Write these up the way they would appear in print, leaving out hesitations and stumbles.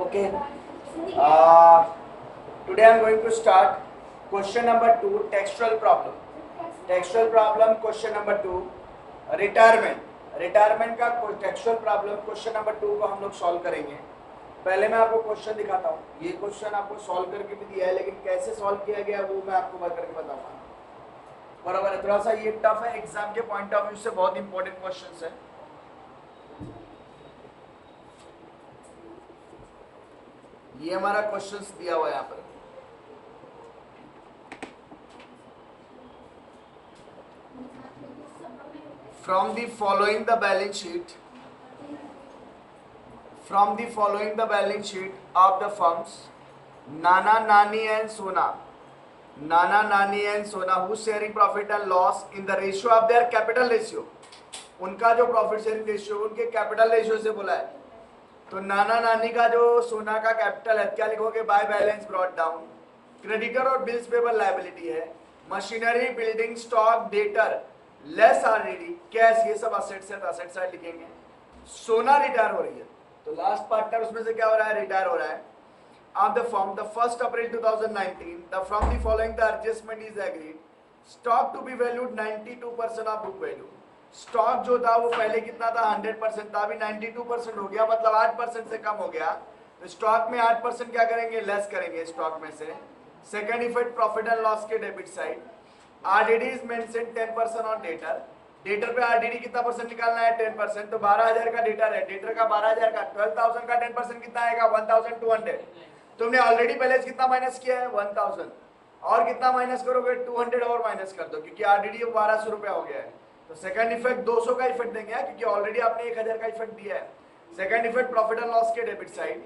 Okay. Today I am going to start question number 2, textual problem. Textual problem question number 2, retirement. Retirement का textual problem question number 2 को हम लोग solve करेंगे. पहले मैं आपको क्वेश्चन दिखाता हूँ. ये क्वेश्चन आपको सॉल्व करके भी दिया है, लेकिन कैसे सॉल्व किया गया वो मैं आपको बता करके बताऊंगा. बराबर है. थोड़ा सा ये टफ है, एग्जाम के पॉइंट ऑफ व्यू से बहुत इंपॉर्टेंट क्वेश्चन है. ये हमारा क्वेश्चंस दिया हुआ है यहाँ पर. From the following the balance sheet of the firms Nana, Nani and Sona who sharing profit and loss in the ratio of their capital ratio. उनका जो प्रॉफिट शेयरिंग रेशियो उनके कैपिटल रेशियो से बोला है. तो नाना नानी का जो सोना का कैपिटल है, क्या लिखोगे? By balance brought down. Creditor और बिल्स पेबल लायबिलिटी है. Machinery, building, stock, debtor, less already, cash, ये सब असेट्स है, तो असेट साइड लिखेंगे. सोना रिटायर हो रही है, तो लास्ट पार्टनर उसमें से क्या हो रहा है? रिटायर हो रहा है. Of the firm the 1st April 2019 the from the following the adjustment is agreed. Stock to be valued 92% of book value. Stock जो था वो पहले कितना था? 100% था, अभी 92% हो गया, मतलब 8% से कम हो गया. तो स्टॉक में 8% क्या करेंगे? लेस करेंगे स्टॉक में से. Second effect profit and loss के debit side. RDD is mention 10% on debtor. Debtor पे आरडीडी कितना परसेंट निकालना है? 10%. तो 12,000 का डेटर है, डेटर का 12,000 का 12,000 का 10% कितना आएगा? 1,200. तुमने ऑलरेडी बैलेंस कितना माइनस किया है? 1,000. और कितना माइनस करोगे? 200 और माइनस कर दो, क्योंकि आरडीडी 1,200 रुपया हो गया है. तो सेकंड इफेक्ट 200 का इफेक्ट देंगे, क्योंकि ऑलरेडी आपने 1,000 का इफेक्ट दिया है. Second effect profit and loss के debit side.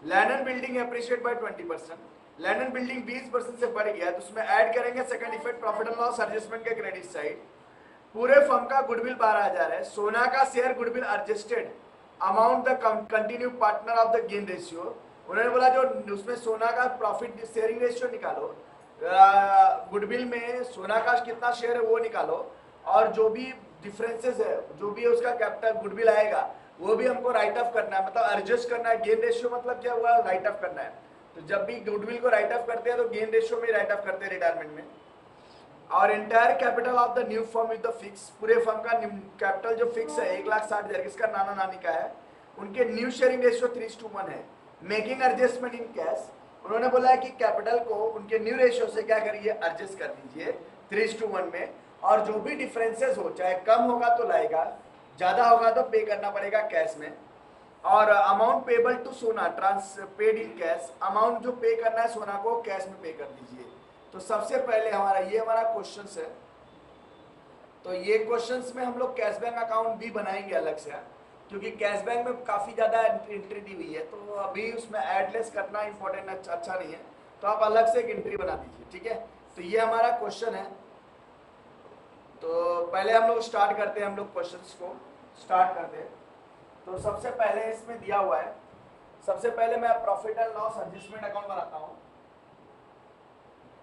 Land and building appreciate by 20%. Land and building 20% से बढ़ गया, तो उसमें ऐड करेंगे second effect profit and loss adjustment के क्रेडिट साइड. पूरे फर्म का गुडविल 12,000 है. सोना का share goodwill adjusted amount the continue partner of the gain ratio. उन्होंने बोला जो उसमें सोना का प्रॉफिट शेयरिंग रेशियो निकालो, गुडविल में सोना का कितना शेयर है वो निकालो, और जो भी डिफरेंसेस है, जो भी उसका कैपिटल गुडविल आएगा वो भी हमको राइट ऑफ करना है, मतलब एडजस्ट करना है. गेन रेशियो मतलब क्या हुआ? राइट ऑफ करना है. तो जब भी गुडविल को राइट ऑफ करते हैं तो गेन रेशियो में राइट ऑफ करते हैं रिटायरमेंट में. और entire capital of the new firm with the fix. पूरे फर्म का कैपिटल जो फिक्स है 1,60,000, किसका? नाना नानी का है. उनके न्यू शेयरिंग रेशियो 3:1 है. Making adjustment in cash. उन्होंने बोला है कि कैपिटल को उनके न्यू रेशियो से क्या करिए? एडजस्ट कर दीजिए 3:1 में. और जो भी डिफरेंसेस हो, चाहे कम होगा तो लाएगा, ज्यादा होगा तो पे करना पड़ेगा कैश में. और अमाउंट पेबल टू सोना ट्रांस पेड इन कैश. अमाउंट जो पे करना है सोना को, कैश में पे कर दीजिए. तो सबसे पहले हमारा क्वेश्चंस है. तो ये क्वेश्चंस में हम लोग कैश बैंक अकाउंट भी बनाएंगे अलग से, क्योंकि कैश बैंक में काफ़ी ज़्यादा एंट्री दी हुई है, तो अभी उसमें एडलेस करना इंपॉर्टेंट अच्छा नहीं है. तो आप अलग से एक एंट्री बना दीजिए, ठीक है. तो ये हमारा क्वेश्चन है. तो पहले हम लोग स्टार्ट करते हैं, हम लोग क्वेश्चंस को स्टार्ट करते हैं. तो सबसे पहले इसमें दिया हुआ है, सबसे पहले मैं profit and loss adjustment account बनाता हूं.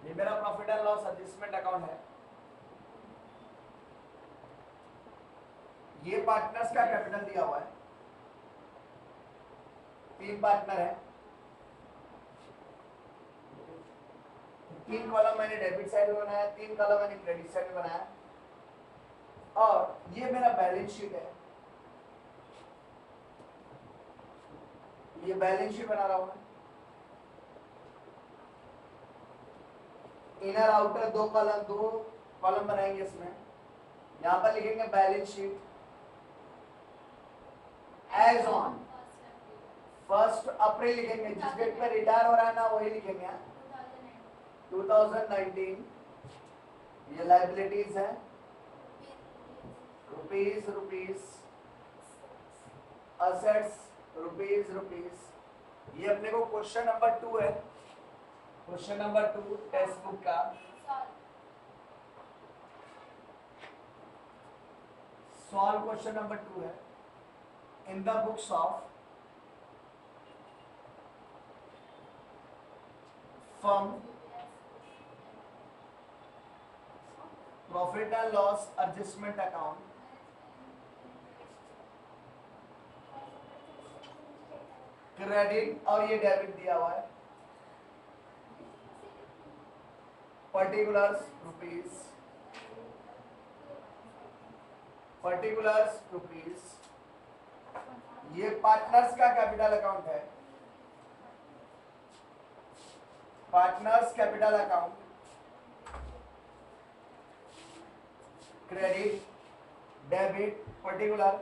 ये मेरा profit and loss adjustment account है. ये पार्टनर्स का कैपिटल दिया हुआ है. 3 पार्टनर है. 3 कॉलम मैंने डेबिट साइड में बनाया, 3 कॉलम मैंने क्रेडिट साइड में बनाया. और ये मेरा बैलेंस शीट है. ये बैलेंस शीट बना रहा हूं मैं. इनर आउटर 2 कॉलम बनाएंगे इसमें. यहां पर लिखेंगे balance sheet as on 1st April लिखेंगे. जिस डेट पे रिटायर हो रहा है ना वही लिखेंगे. 2019. ये लायबिलिटीज है रुपीस. Assets rupees. ये अपने को क्वेश्चन नंबर 2 है. क्वेश्चन नंबर 2 टेक्स्ट बुक का. सॉल्व क्वेश्चन नंबर 2 है. In the books of firm profit and loss adjustment account credit और ये डेबिट दिया हुआ है, पर्टिकुलर्स रुपीज, पर्टिकुलर्स रुपीज, ये पार्टनर्स का कैपिटल अकाउंट है, partners capital account, credit, debit, particular.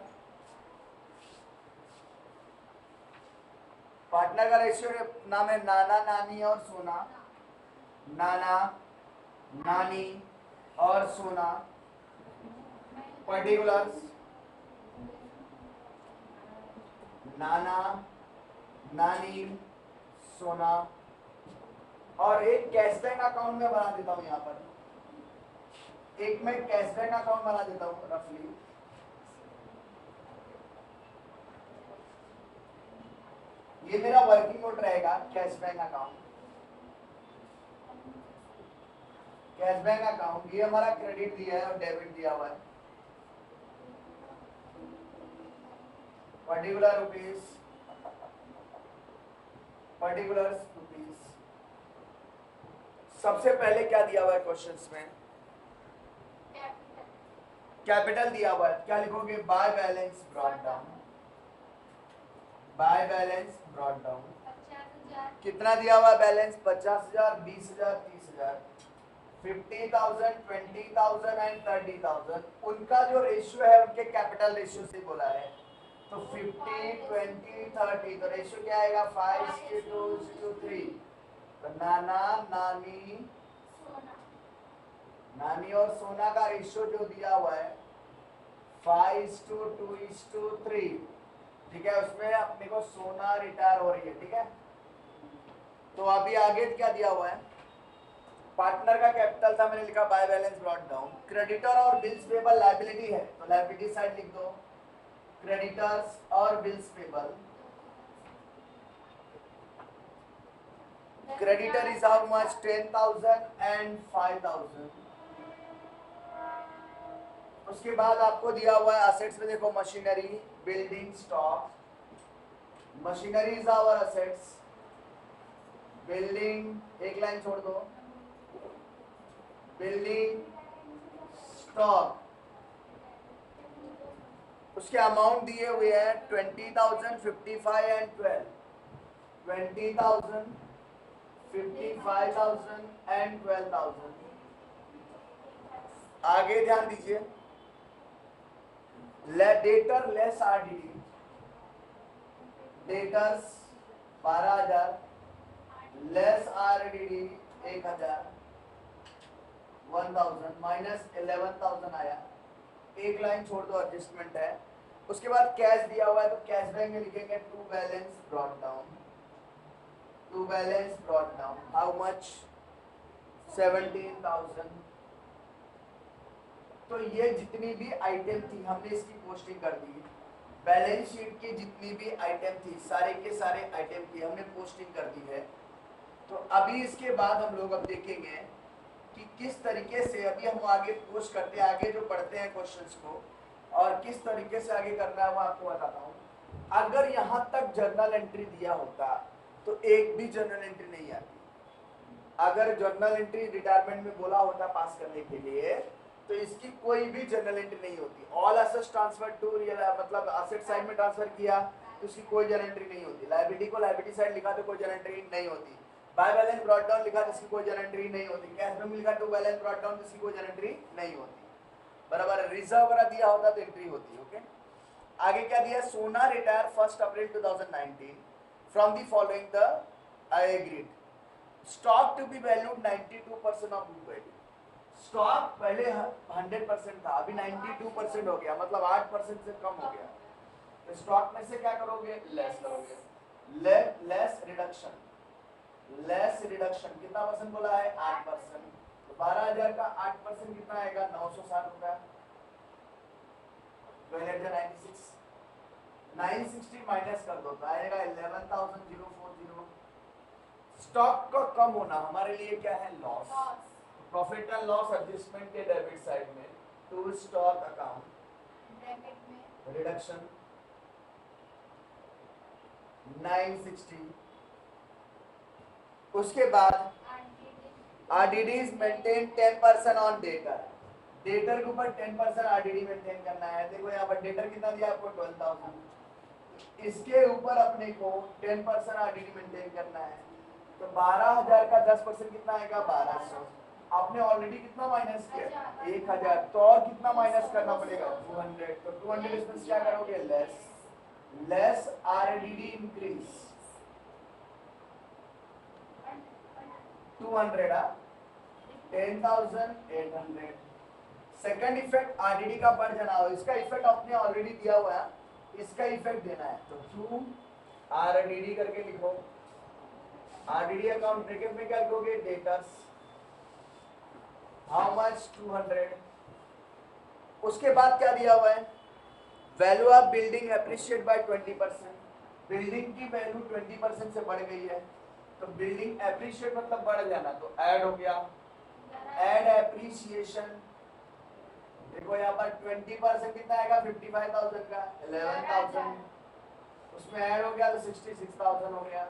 Partner का रेशियो नाम है नाना नानी और सोना, नाना नानी और सोना, पर्टिकुलर्स नाना नानी सोना, और एक कैशबैक अकाउंट में बना देता हूं, यहां पर एक मैं कैशबैक अकाउंट बना देता हूं रफली। ये मेरा वर्किंग नोट रहेगा, कैशबैक अकाउंट, कैशबैक अकाउंट, ये हमारा क्रेडिट दिया है और डेबिट दिया हुआ है, पर्टिकुलर रुपीज, पर्टिकुलर्स रुपीज। सबसे पहले क्या दिया हुआ है क्वेश्चंस में? कैपिटल दिया हुआ है, क्या लिखोगे? By balance brought down, by balance brought down. कितना दिया हुआ बैलेंस? 50,000, 20,000, 30,000, 50,000, 20,000 एंड 30,000। उनका जो रेशियो है उनके कैपिटल रेशियो से बोला है, तो 50, 20, 30, तो रेशियो क्या आएगा? 5:2:3। तो नाना नानी, नानी और सोना का रेशियो जो दिया हुआ है 5:2:3, ठीक है। उसमें अपने को सोना रिटायर हो रही है, ठीक है। तो अभी आगे क्या दिया हुआ है? पार्टनर का कैपिटल था, मैंने लिखा by balance brought down. Creditor और बिल्स पेबल लायबिलिटी है, तो लायबिलिटी साइड लिख दो, क्रेडिटर्स और bills payable. Creditor is how much? 10,000 and 5,000। उसके बाद आपको दिया हुआ है असेट्स में, देखो machinery, building, stock. Machinery is our assets, building एक लाइन छोड़ दो, बिल्डिंग, स्टॉक। उसके अमाउंट दिए हुए हैं 20,000, 55 एंड 12। 20,000, 55,000 एंड 12,000। आगे ध्यान दीजिए, debtor less RDD, debtors 12,000 less RDD 1,000, 1,000 minus 11,000 आया। एक लाइन छोड़ दो, एडजस्टमेंट है। उसके बाद कैश दिया हुआ है, तो कैश बैंक में लिखेंगे to balance brought down, to balance brought down how much? 17,000। तो ये जितनी भी आइटम थी हमने इसकी पोस्टिंग कर दी। बैलेंस शीट की जितनी भी आइटम थी, सारे के सारे आइटम की हमने पोस्टिंग कर दी है। तो अभी इसके बाद हम लोग अब देखेंगे कि किस तरीके से अभी हम आगे पोस्ट करते हैं, आगे जो पढ़ते हैं क्वेश्चंस को, और किस तरीके से आगे करना है वो आपको बताता हूँ। अगर यहाँ तक जर्नल एंट्री दिया होता तो एक भी जर्नल एंट्री नहीं आती। अगर जर्नल एंट्री रिटायरमेंट में बोला होता पास करने के लिए, तो इसकी कोई भी जर्नल एंट्री नहीं होती। All assets transfer to real, मतलब एसेट साइड में ट्रांसफर किया तो उसकी कोई जर्नल एंट्री नहीं होती। लायबिलिटी को लायबिलिटी साइड लिखा तो कोई जर्नल एंट्री नहीं होती। बाय बैलेंस ब्रॉट डाउन लिखा तो इसकी कोई जर्नल एंट्री नहीं होती। कैश में लिखा टू बैलेंस ब्रॉट डाउन तो इसकी कोई जर्नल एंट्री नहीं होती। बराबर। रिजर्व वगैरह दिया होता तो एंट्री होती। ओके, आगे क्या दिया? Sona retire 1 April 2019 from the following the I agreed. Stock to be valued 92% of book value. Stock पहले 100% था, अभी 92% हो गया, मतलब 8% से कम हो गया। तो स्टॉक में से क्या करोगे? लेस करोगे। लेस रिडक्शन, लेस रिडक्शन कितना परसेंट बोला है? 8%। तो 12,000 का 8% कितना आएगा? 960 रुपया। 96, 960 माइनस कर दो तो आएगा 11,040। स्टॉक का कम होना हमारे लिए क्या है? Loss. Profit and loss adjustment के डेबिट साइड में टू स्टॉक अकाउंट, ब्रैकेट में रिडक्शन 960। उसके बाद RDDs maintain 10% on debtor. Debtor के ऊपर 10% RDD मेंटेन करना है। देखो यहाँ पर डेटर कितना दिया आपको 12,000, इसके ऊपर अपने को 10% RDD मेंटेन करना है। तो 12,000 का 10% कितना आएगा 1200। आपने ऑलरेडी कितना माइनस किया 1,000, तो और कितना माइनस करना पड़ेगा 200। तो 200 इसमें क्या करोगे less RDD increase 200 10,800। Second effect RDD का बढ़ जाना हो, इसका इफेक्ट आपने ऑलरेडी दिया हुआ है, इसका इफेक्ट देना है। तो 2 RDD करके लिखो। RDD अकाउंट ब्रैकेट में क्या लिखोगे डेटर्स हाउ मच 200। उसके बाद क्या दिया हुआ है value of building appreciate by 20%। Building की वैल्यू 20% से बढ़ गई है, तो बिल्डिंग अप्रिशिएट मतलब बढ़ जाना, तो ऐड हो गया ऐड एप्रिसिएशन। देखो यहाँ पर 20% कितना आएगा 55,000 का 11,000, उसमें ऐड हो गया तो 66,000 हो गया।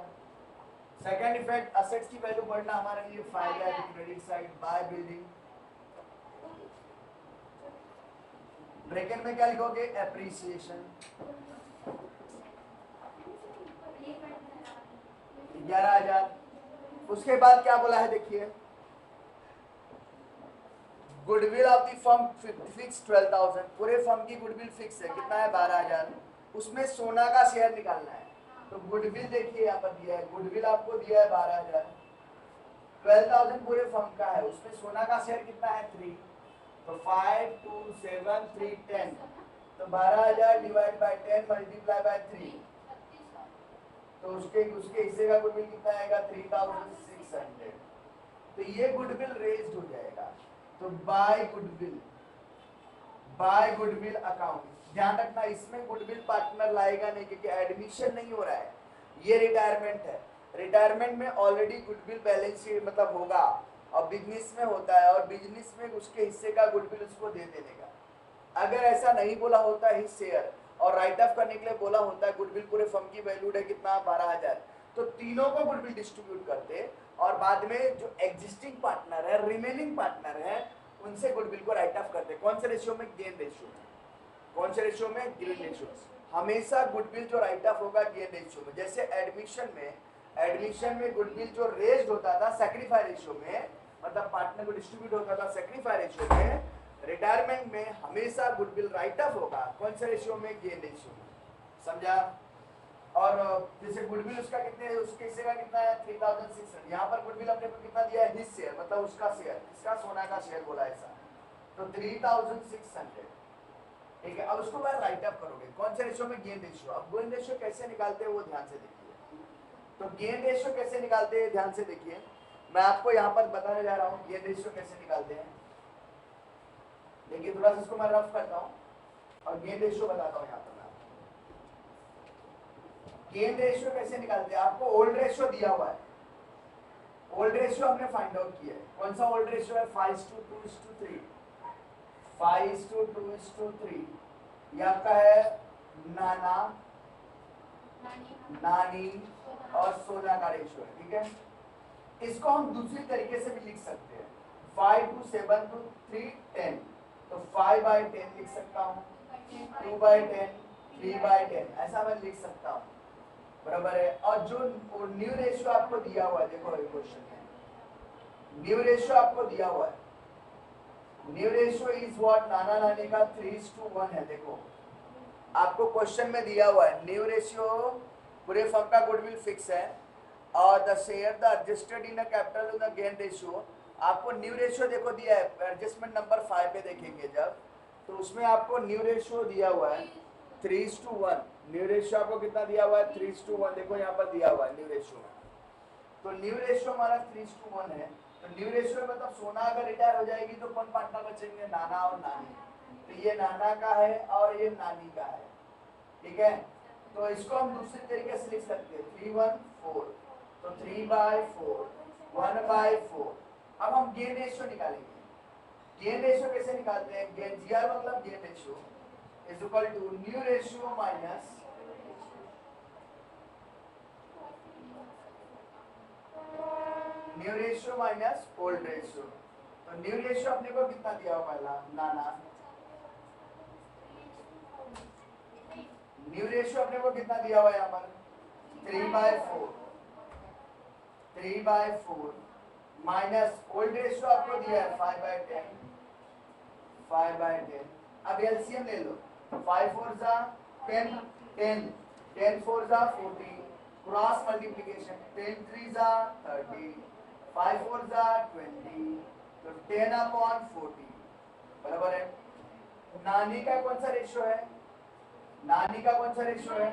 सेकंड इफेक्ट असेट्स की वैल्यू बढ़ना हमारे लिए फायदा है credit side by building. Bracket में क्या लिखोगे एप्रिसिएशन 11,000। उसके बाद क्या बोला है देखिए goodwill of the firm fix 12,000। पूरे फर्म की गुडविल फिक्स है, कितना है 12,000। उसमें सोना का शेयर निकालना है, तो गुडविल देखिए यहाँ पर दिया है, गुडविल आपको दिया है 12,000। 12,000 पूरे फर्म का है, उसमें सोना का शेयर कितना है 3, तो 5 2 7 3 10, तो 12,000 डिवाइड बाय 10 मल्टीप्लाई बाय 3, तो उसके हिस्से का गुडविल कितना आएगा 3,600। तो ये गुडविल रेज्ड हो जाएगा। तो बाय गुडविल अकाउंट, ध्यान रखना इसमें गुडविल पार्टनर लाएगा नहीं, क्योंकि एडमिशन नहीं हो रहा है, ये रिटायरमेंट है। रिटायरमेंट में ऑलरेडी गुडविल बैलेंस शीट मतलब होगा, और बिजनेस में होता है, और बिजनेस में उसके हिस्से का गुडविल उसको दे देने का। अगर ऐसा नहीं बोला होता है शेयर और राइट ऑफ करने के लिए बोला होता है गुडविल पूरे फर्म की वैल्यूड है कितना 12,000, तो तीनों को गुडविल डिस्ट्रीब्यूट करते और बाद में जो एग्जिस्टिंग पार्टनर है रिमेनिंग पार्टनर है उनसे गुडविल को राइट ऑफ करते। कौन से रेशियो में गेन रेशियो में, कौन से रेशियो में गेन रेशियो। हमेशा गुडविल जो राइट ऑफ होगा गेन रेशियो में। जैसे एडमिशन में गुडविल जो रेज्ड होता था सैक्रिफाई रेशियो में, मतलब पार्टनर को डिस्ट्रीब्यूट होता था सैक्रिफाई रेशियो में, रिटायरमेंट में हमेशा गुडविल राइट ऑफ होगा कौन से रेशियो में गेन रेशियो में, समझा। और जैसे गुडविल उसका कितने उसके हिस्से का कितना है 3,600, यहाँ पर गुडविल अपने को कितना दिया है हिस्से शेयर मतलब उसका शेयर, इसका सोना का शेयर बोला ऐसा, तो 3,600। ठीक है, अब उसको बाद राइट अप करोगे कौन से रेशियो में गेन रेशियो। अब गेन रेशियो कैसे निकालते हैं वो ध्यान से देखिए। तो गेन रेशियो कैसे निकालते हैं ध्यान से देखिए, मैं आपको यहाँ पर बताने जा रहा हूँ गेन रेशियो कैसे निकालते हैं। देखिए थोड़ा सा इसको मैं रफ करता हूँ और गेन रेशियो बताता हूँ। यहाँ पर गेन रेशियो कैसे निकालते हैं, आपको ओल्ड रेशियो दिया हुआ है, ओल्ड रेशियो हमने फाइंड आउट किया है। कौन सा ओल्ड रेशियो है 5:2:3, 5:2:3। ये आपका है नाना नानी और सोना का रेशियो है। ठीक है, इसको हम दूसरी तरीके से भी लिख सकते हैं 5:7:3 10, तो 5/10 लिख सकता हूँ, 2/10 3/10 ऐसा मैं लिख सकता हूँ, बराबर है। और जो न्यू रेशियो आपको दिया हुआ है, देखो ये क्वेश्चन है न्यू रेशियो आपको दिया हुआ है, न्यू रेशियो इज व्हाट नाना नानी का 3:1 है। देखो आपको क्वेश्चन में दिया हुआ है न्यू रेशियो पूरे फर्म का गुडविल फिक्स है और the share the adjusted in a capital in the gain ratio. आपको न्यू रेशियो देखो दिया है, एडजस्टमेंट नंबर 5 पे देखेंगे जब, तो उसमें आपको न्यू रेशियो दिया हुआ है 3:1। न्यू रेशियो आपको कितना दिया हुआ है 3:1, देखो यहाँ पर दिया हुआ है न्यू रेशियो में। तो न्यू रेशियो हमारा 3:1 है। तो न्यू रेशियो मतलब सोना अगर रिटायर हो जाएगी तो कौन पार्टनर बचेंगे, नाना और नानी। तो ये नाना का है और ये नानी का है। ठीक है, तो इसको हम दूसरी तरीके से लिख सकते हैं 3:1:4, तो 3/4 1/4। अब हम गेन रेशियो निकालेंगे। गेन रेशियो कैसे निकालते हैं, गेन जीआर मतलब gain ratio is equal to new ratio minus new ratio minus old ratio. तो न्यू रेशियो अपने को कितना दिया हुआ पहला नाना, न्यू रेशियो अपने को कितना दिया हुआ है यहाँ पर 3/4, 3/4 माइनस ओल्ड रेशियो आपको दिया है 5/10, 5/10। अब एलसीएम ले लो, 5 4 जा 10, 10 10 4 जा 40, क्रॉस मल्टीप्लिकेशन 10 3 जा 30, 5 4 जा 20, तो 10/40 बराबर है। नानी का कौन सा रेशियो है, नानी का कौन सा रेशियो है,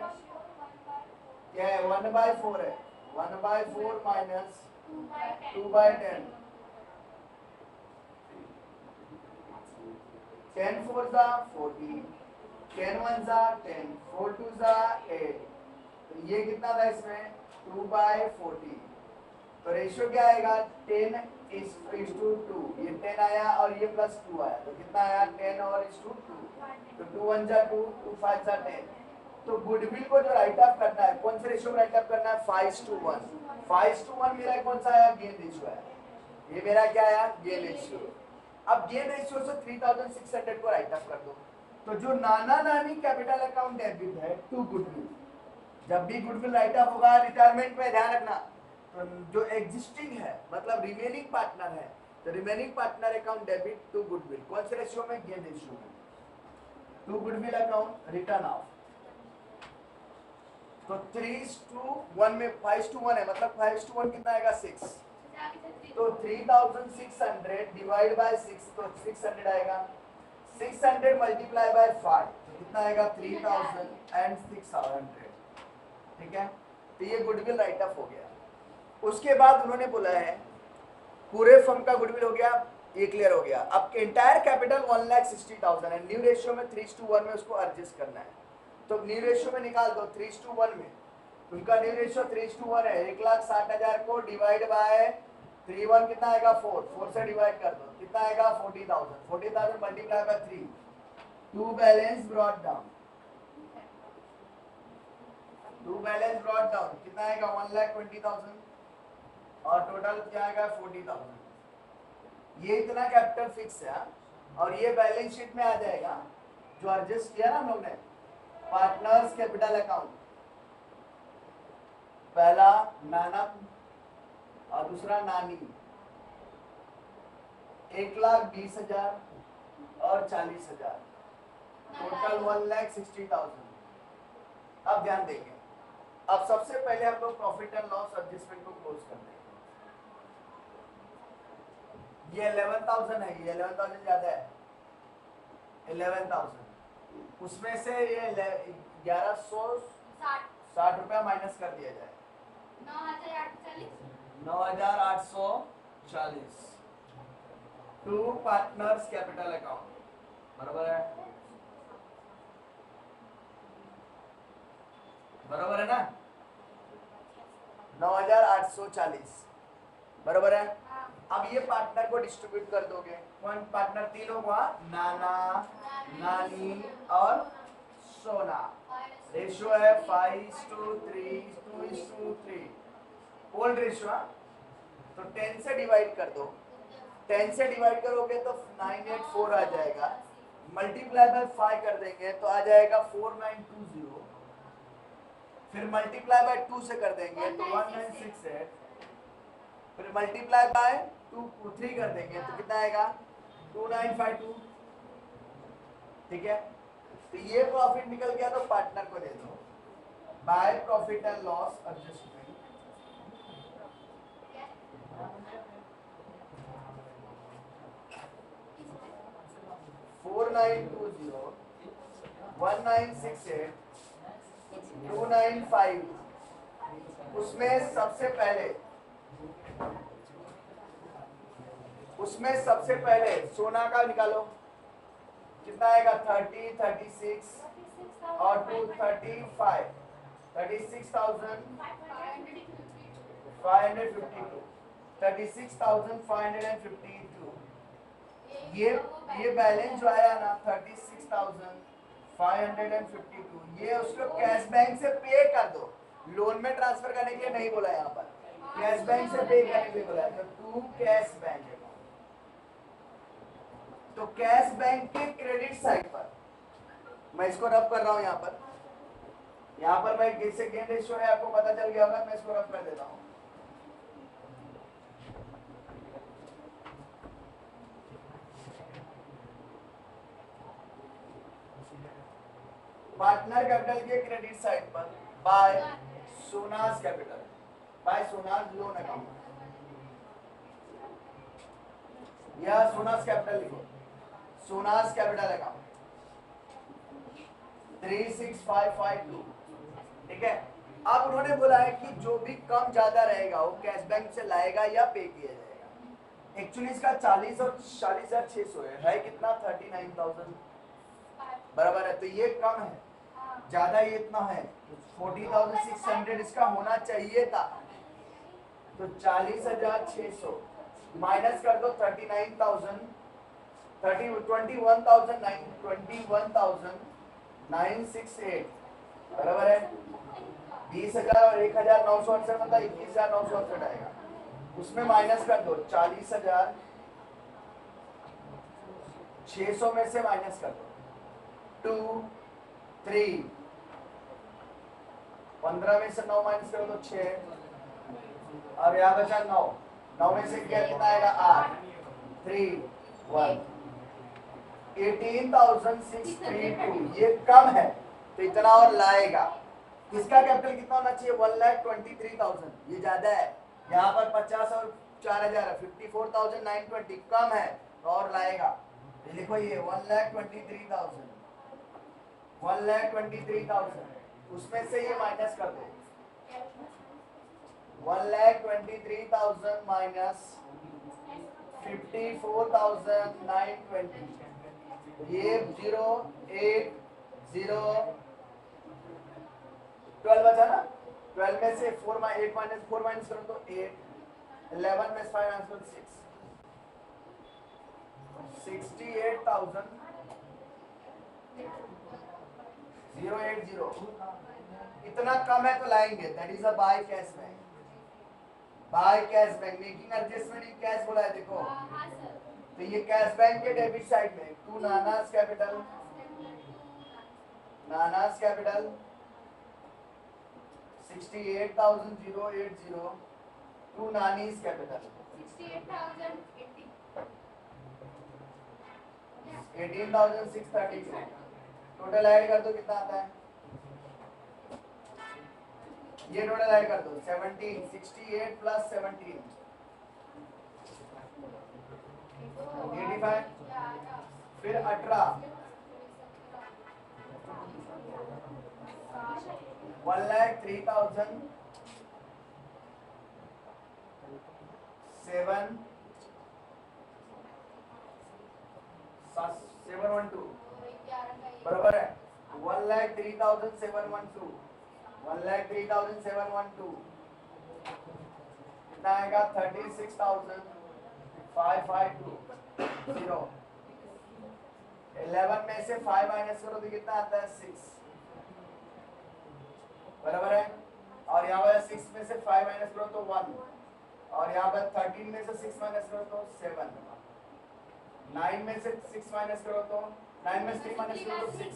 क्या है 1/4 है, 1/4 माइनस 2/10, 10 4 जा 40, 10 1 जा 10, 4 2 जा 8, तो ये कितना था इसमें 2/40। तो रेशियो क्या आएगा 10:2, ये 10 आया और ये +2 आया, तो कितना आया 10 और 2, तो 2 1 जा 2, 2 5 जा 10। तो गुडविल को जो राइट ऑफ करना है कौन से रेशियो में राइट ऑफ करना है 5:1, 5:1 मेरा कौन सा आया गेन रेशियो है, ये मेरा क्या आया गेन रेशियो। अब गेन रेशियो से 3600 को राइट ऑफ कर दो। तो जो नाना नानी कैपिटल अकाउंट डेबिट है टू गुडविल, जब भी गुडविल राइट ऑफ होगा रिटायरमेंट में ध्यान रखना, तो जो एग्जिस्टिंग है मतलब रिमेनिंग पार्टनर है, तो remaining partner account debit to goodwill कौन से रेशियो में गेन रेशियो में, to goodwill account written off. तो 3:1 में 5:1 है, मतलब 5:1 कितना आएगा 6, तो 3600 डिवाइड बाय 6, तो 600 आएगा, 600 मल्टीप्लाई बाय 5, तो कितना आएगा 3600, ठीक है। तो ये गुडविल राइट ऑफ हो गया। उसके बाद उन्होंने बोला है पूरे फर्म का गुडविल हो गया, ये क्लियर हो गया। अब एंटायर कैपिटल 1,60,000 है, न्यू रेशियो में 3:1 में उसको एडजस्ट करना है, तो न्यू रेशियो में निकाल दो 3:1 में, उनका न्यू रेशियो 3:1 है, 1,60,000 को डिवाइड बाय 3:1 कितना आएगा 4, 4 से डिवाइड कर दो कितना आएगा 40,000, 40,000 multiply by 3, to balance brought down, to balance brought down कितना आएगा 1,20,000 और टोटल क्या आएगा 40,000। ये इतना कैपिटल फिक्स है और ये बैलेंस शीट में आ जाएगा जो एडजस्ट किया ना हम लोग ने, पार्टनर्स कैपिटल अकाउंट, पहला नाना और दूसरा नानी, 1,20,000 और 40,000, टोटल 1,60,000। अब ध्यान देंगे, अब सबसे पहले हम लोग प्रॉफिट एंड लॉस एडजस्टमेंट को क्लोज कर देंगे। ये 11,000 है, ये 11,000 ज्यादा है, 11,000 उसमें से ये 1,160 रुपया माइनस कर दिया जाए, 9,840 टू पार्टनर्स कैपिटल अकाउंट, बराबर है, बराबर है ना 9,840 बराबर है। अब ये पार्टनर को डिस्ट्रीब्यूट कर दोगे, कौन पार्टनर, तीन होगा नाना, नानी और सोना, रेशियो है 5:3, ओल्ड रेशियो, तो 10 से डिवाइड कर दो, 10 से डिवाइड करोगे तो 984 आ जाएगा, मल्टीप्लाई बाय 5 कर देंगे तो आ जाएगा 4920, फिर मल्टीप्लाई बाय 2 से कर देंगे तो 1968, फिर मल्टीप्लाई बाय 3 कर देंगे तो कितना आएगा 2952, ठीक है। तो ये प्रॉफिट निकल गया, तो पार्टनर को दे दो by profit and loss adjustment, $4920, 1968, 295, उसमें सबसे पहले सोना का निकालो, कितना आएगा 30, 36 और 2 35, 36,552, 36,552। ये बैलेंस जो आया ना 36,552, ये उसको कैश बैंक से पे कर दो, लोन में ट्रांसफर करने के लिए नहीं बोला यहाँ पर, कैश बैंक से पे करने के लिए बोला है, तो टू कैश बैंक अकाउंट। तो कैश बैंक के क्रेडिट साइड पर मैं इसको रब कर रहा हूं, यहाँ पर मैं जैसे गेन रेशियो है आपको पता चल गया होगा, मैं इसको रब कर देता हूं। पार्टनर कैपिटल के क्रेडिट साइड पर by Sona's capital, by Sona's loan account, या सोनास कैपिटल लिखो, सोनास कैपिटल अकाउंट 36552, ठीक है। अब उन्होंने बोला है कि जो भी कम ज्यादा रहेगा वो कैश बैंक से लाएगा या पे किया जाएगा। एक्चुअली इसका 40 और 40,600 है कितना 39,000 बराबर है, तो ये कम है, ज्यादा ये इतना है 40,600 इसका होना चाहिए था, तो 40,600 माइनस कर दो 39,000 21,968 बराबर है 20,000 और 1,968 मतलब 21,968 आएगा, उसमें माइनस कर दो 40,600 में से माइनस कर दो 2 3 15 में से 9 माइनस करो तो 6, अब यहाँ बचा 9 में से कितना आएगा 8 3 1 18,632, ये कम है तो इतना और लाएगा। इसका कैपिटल कितना होना चाहिए 1,23,000, ये ज्यादा है, यहाँ पर 50 और 4,000 54,920 कम है तो और लाएगा, लिखो ये 1,23,000 उसमें से ये माइनस कर दो 1,23,000 माइनस 54,920, ये 0 8 0 12 बचा ना, 12 में से 4 8 माइनस 4 माइनस करो तो 8 11 में 5 माइनस करो 68,080, इतना कम है तो लाएंगे, that is a by cash bank, by cash bank making adjustment in cash बोला है देखो। तो ये कैश बैंक के डेबिट साइड में to Nana's capital 68,080 to Nani's capital 18,632, total add कर दो कितना आता है, ये टोटल ऐड कर दो 17 68 प्लस 17 85, फिर 18 1,03,000 712 बराबर है 1,03,712 कितना आएगा 36,552 0 11 में से 5 माइनस करो तो कितना आता है 6 बराबर है, और यहाँ पर 6 में से 5 माइनस करो तो 1, और यहाँ पर 13 में से 6 माइनस करो तो 7, 9 में से 6 माइनस करो तो 9 में से 3 माइनस करो तो 6,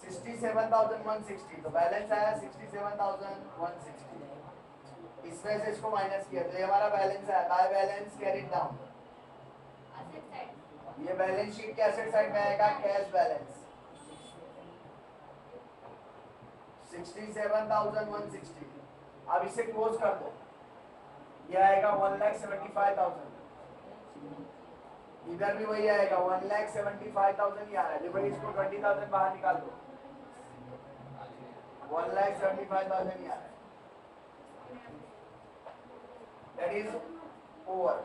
67,160, तो बैलेंस आया 67,160, इसमें से इसको माइनस किया तो ये हमारा बैलेंस है, बाय बैलेंस कैरी डाउन, ये बैलेंस शीट के एसेट साइड में आएगा कैश बैलेंस 67,160, अब इसे क्लोज कर दो, ये आएगा 1,75,000, इधर भी वही आएगा 1,75,000 ही आ रहा है, देखो इसको 20,000 बाहर निकाल दो 1,75,000 ही आ रहा है, दैट इज ओवर।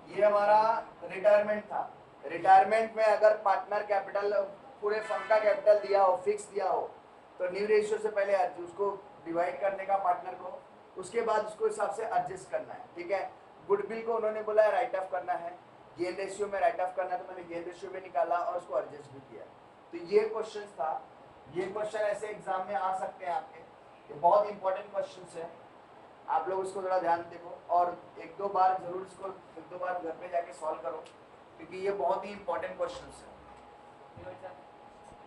ये हमारा रिटायरमेंट था, रिटायरमेंट में अगर पार्टनर कैपिटल पूरे फंड का कैपिटल दिया हो, फिक्स दिया हो, तो न्यू रेशियो से पहले उसको डिवाइड करने का पार्टनर को, उसके बाद उसको हिसाब से एडजस्ट करना है, ठीक है। गुडविल को उन्होंने बोला है राइट ऑफ करना है, गेन रेशियो में राइट ऑफ करना है, तो मैंने गेन रेशियो में निकाला और उसको एडजस्ट भी किया। तो ये क्वेश्चन था, ये क्वेश्चन ऐसे एग्जाम में आ सकते हैं आपके, ये बहुत इंपॉर्टेंट क्वेश्चन है। आप लोग उसको थोड़ा ध्यान देखो और एक दो बार जरूर इसको एक दो बार घर पे जाके सॉल्व करो, क्योंकि ये बहुत ही इंपॉर्टेंट क्वेश्चन है।